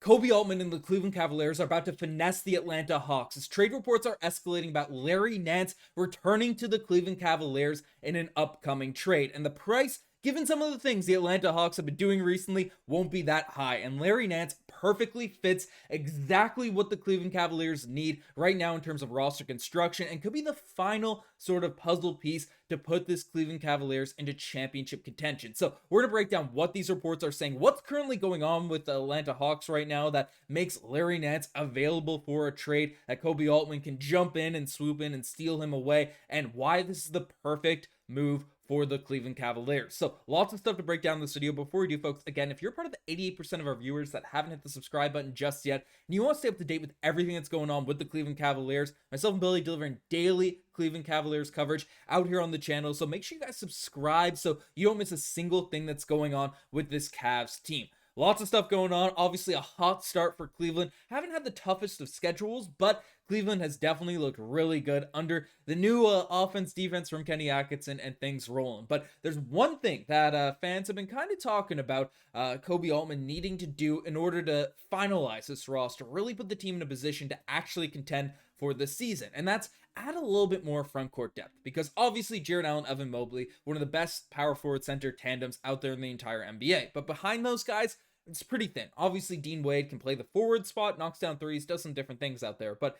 Koby Altman and the Cleveland Cavaliers are about to finesse the Atlanta Hawks as trade reports are escalating about Larry Nance returning to the Cleveland Cavaliers in an upcoming trade. And the price, given some of the things the Atlanta Hawks have been doing recently, won't be that high. And Larry Nance perfectly fits exactly what the Cleveland Cavaliers need right now in terms of roster construction and could be the final sort of puzzle piece to put this Cleveland Cavaliers into championship contention. So we're going to break down what these reports are saying, what's currently going on with the Atlanta Hawks right now that makes Larry Nance available for a trade, that Koby Altman can jump in and swoop in and steal him away, and why this is the perfect move for the Cleveland Cavaliers. So lots of stuff to break down in this video. Before we do, folks, again, if you're part of the 88% of our viewers that haven't hit the subscribe button just yet, and you want to stay up to date with everything that's going on with the Cleveland Cavaliers, myself and Billy delivering daily Cleveland Cavaliers coverage out here on the channel. So make sure you guys subscribe so you don't miss a single thing that's going on with this Cavs team. Lots of stuff going on. Obviously, a hot start for Cleveland. Haven't had the toughest of schedules, but Cleveland has definitely looked really good under the new offense defense from Kenny Atkinson and things rolling. But there's one thing that fans have been kind of talking about Koby Altman needing to do in order to finalize this roster, really put the team in a position to actually contend for the season. And that's add a little bit more front court depth, because obviously Jarrett Allen, Evan Mobley, one of the best power forward center tandems out there in the entire NBA. But behind those guys, it's pretty thin. Obviously, Dean Wade can play the forward spot, knocks down threes, does some different things out there, but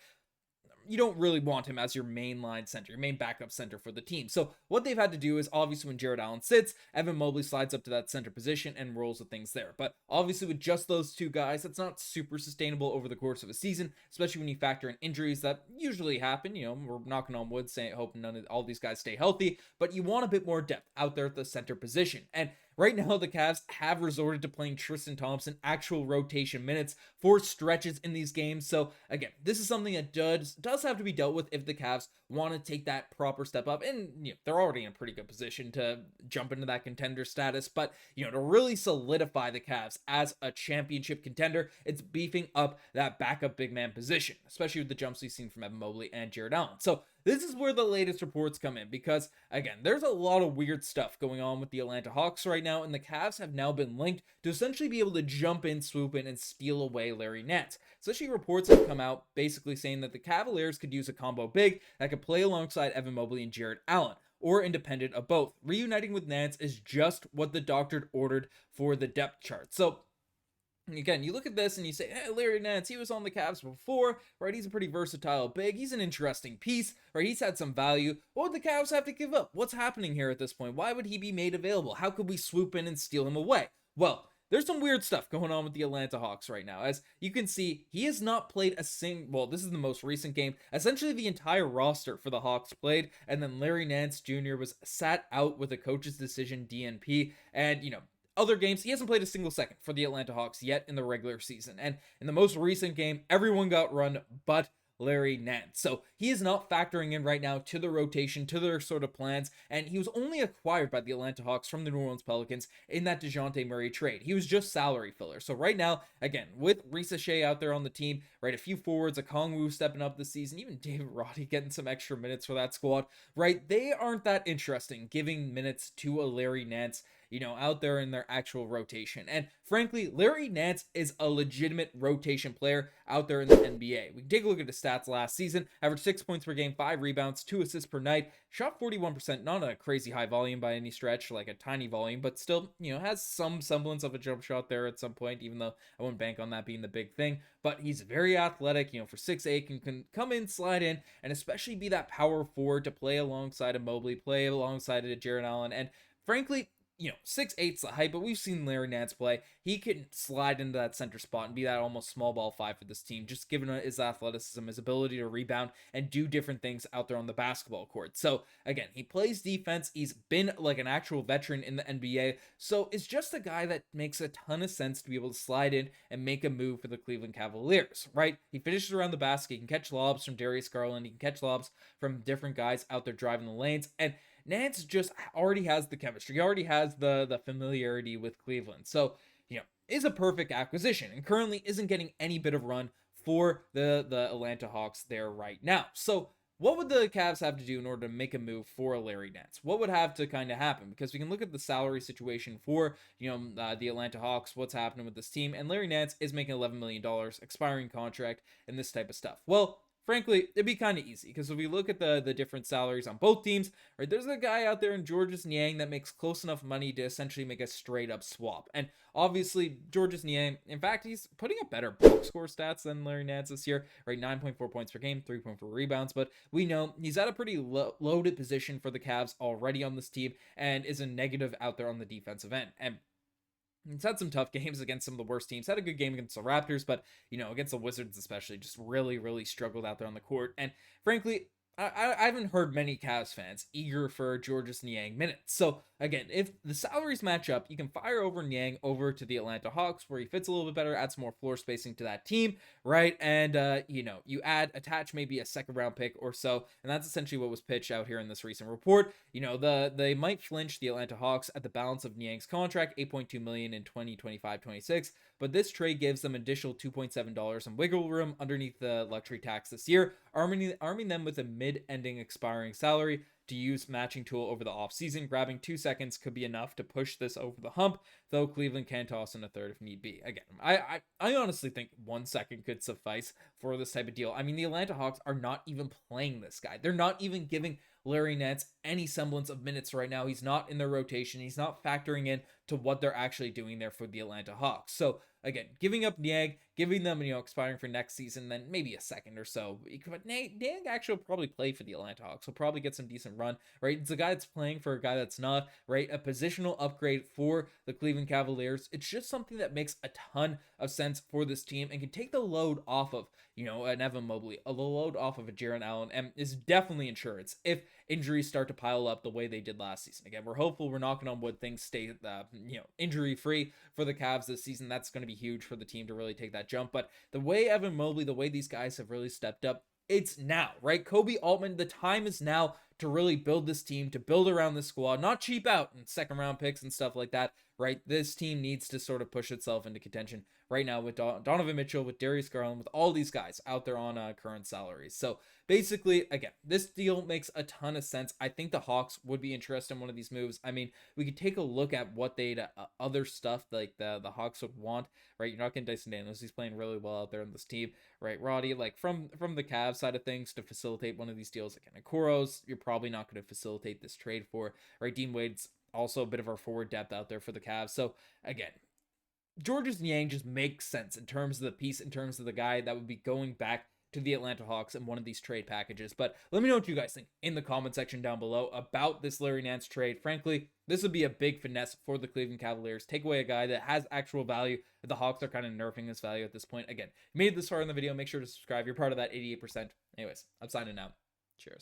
you don't really want him as your main line center, your main backup center for the team. So what they've had to do is, obviously, when Jarrett Allen sits, Evan Mobley slides up to that center position and rolls with things there. But obviously, with just those two guys, that's not super sustainable over the course of a season, especially when you factor in injuries that usually happen. You know, we're knocking on wood, saying, hoping none of all these guys stay healthy, but you want a bit more depth out there at the center position. And right now, the Cavs have resorted to playing Tristan Thompson actual rotation minutes for stretches in these games. So again, this is something that does have to be dealt with if the Cavs want to take that proper step up. And you know, they're already in a pretty good position to jump into that contender status. But you know, to really solidify the Cavs as a championship contender, it's beefing up that backup big man position, especially with the jumps we've seen from Evan Mobley and Jarrett Allen. So this is where the latest reports come in, because again, there's a lot of weird stuff going on with the Atlanta Hawks right now, and the Cavs have now been linked to essentially be able to jump in, swoop in, and steal away Larry Nance. Especially reports have come out basically saying that the Cavaliers could use a combo big that could play alongside Evan Mobley and Jarrett Allen, or independent of both. Reuniting with Nance is just what the doctor ordered for the depth chart. So again, you look at this and you say, hey, Larry Nance, he was on the Cavs before, right? He's a pretty versatile big. He's an interesting piece, right? He's had some value. What would the Cavs have to give up? What's happening here at this point? Why would he be made available? How could we swoop in and steal him away? Well, there's some weird stuff going on with the Atlanta Hawks right now. As you can see, he has not played a single, well, this is the most recent game. Essentially, the entire roster for the Hawks played, and then Larry Nance Jr. was sat out with a coach's decision, DNP, and, you know, other games, he hasn't played a single second for the Atlanta Hawks yet in the regular season. And in the most recent game, everyone got run but Larry Nance. So he is not factoring in right now to the rotation, to their sort of plans. And he was only acquired by the Atlanta Hawks from the New Orleans Pelicans in that DeJounte Murray trade. He was just salary filler. So right now, again, with Risa Shea out there on the team, right, a few forwards, a Kongwu stepping up this season, even David Roddy getting some extra minutes for that squad, right? They aren't that interesting giving minutes to a Larry Nance, you know, out there in their actual rotation. And frankly, Larry Nance is a legitimate rotation player out there in the NBA. We can take a look at his stats last season. Averaged 6 points per game, 5 rebounds, 2 assists per night, shot 41%, not a crazy high volume by any stretch, like a tiny volume, but still, you know, has some semblance of a jump shot there at some point, even though I wouldn't bank on that being the big thing. But he's very athletic, you know, for 6'8", can come in, slide in, and especially be that power forward to play alongside a Mobley, play alongside a Jarrett Allen, and frankly, you know, 6'8's the height, but we've seen Larry Nance play. He can slide into that center spot and be that almost small ball 5 for this team, just given his athleticism, his ability to rebound and do different things out there on the basketball court. So again, he plays defense. He's been like an actual veteran in the NBA. So it's just a guy that makes a ton of sense to be able to slide in and make a move for the Cleveland Cavaliers, right? He finishes around the basket. He can catch lobs from Darius Garland. He can catch lobs from different guys out there driving the lanes. And Nance just already has the chemistry. He already has the familiarity with Cleveland. So, you know, is a perfect acquisition and currently isn't getting any bit of run for the Atlanta Hawks there right now. So what would the Cavs have to do in order to make a move for Larry Nance? What would have to kind of happen? Because we can look at the salary situation for, the Atlanta Hawks, what's happening with this team, and Larry Nance is making $11 million, expiring contract, and this type of stuff. Well, frankly, it'd be kind of easy because if we look at the different salaries on both teams, right, there's a guy out there in Georges Niang that makes close enough money to essentially make a straight up swap. And obviously, Georges Niang, in fact, he's putting up better box score stats than Larry Nance this year, right? 9.4 points per game, 3.4 rebounds. But we know he's at a pretty loaded position for the Cavs already on this team and is a negative out there on the defensive end. And he's had some tough games against some of the worst teams. Had a good game against the Raptors, but, against the Wizards especially, just really, really struggled out there on the court. And frankly, I haven't heard many Cavs fans eager for Georges Niang minutes. So again, if the salaries match up, you can fire over Niang over to the Atlanta Hawks where he fits a little bit better, add some more floor spacing to that team, right? And you attach maybe a second round pick or so, and that's essentially what was pitched out here in this recent report. They might flinch, the Atlanta Hawks, at the balance of Niang's contract, $8.2 million in 2025-26, but this trade gives them additional $2.7 in wiggle room underneath the luxury tax this year, arming them with a mid-ending expiring salary to use matching tool over the offseason. Grabbing 2 seconds could be enough to push this over the hump, though Cleveland can toss in a third if need be. Again, I honestly think 1 second could suffice for this type of deal. I mean, the Atlanta Hawks are not even playing this guy. They're not even giving Larry Nance any semblance of minutes right now. He's not in their rotation. He's not factoring in to what they're actually doing there for the Atlanta Hawks. So again, giving up Niang, giving them, expiring for next season, then maybe a second or so. But Niang actually will probably play for the Atlanta Hawks. He'll probably get some decent run, right? It's a guy that's playing for a guy that's not, right? A positional upgrade for the Cleveland Cavaliers. It's just something that makes a ton of sense for this team and can take the load off of, an Evan Mobley, a load off of a Jarrett Allen, and is definitely insurance if injuries start to pile up the way they did last season. Again, we're hopeful, we're knocking on wood, things stay, injury free for the Cavs this season. That's going to be huge for the team to really take that jump. But the way Evan Mobley, the way these guys have really stepped up, it's now, right? Koby, Altman, the time is now to really build this team, to build around this squad, not cheap out and second round picks and stuff like that, right? This team needs to sort of push itself into contention right now with Donovan Mitchell, with Darius Garland, with all these guys out there on current salaries. So basically, again, this deal makes a ton of sense. I think the Hawks would be interested in one of these moves. I mean, we could take a look at what they'd other stuff like the Hawks would want, right? You're not getting Dyson Daniels. He's playing really well out there on this team, right? Roddy, like from the Cavs side of things to facilitate one of these deals, like Okoro's, you're probably not going to facilitate this trade for, right? Dean Wade's also a bit of our forward depth out there for the Cavs. So again, Georges Niang just makes sense in terms of the piece, in terms of the guy that would be going back to the Atlanta Hawks in one of these trade packages. But let me know what you guys think in the comment section down below about this Larry Nance trade. Frankly, this would be a big finesse for the Cleveland Cavaliers. Take away a guy that has actual value. The Hawks are kind of nerfing his value at this point. Again, if you made it this far in the video, make sure to subscribe. You're part of that 88%. Anyways, I'm signing out. Cheers.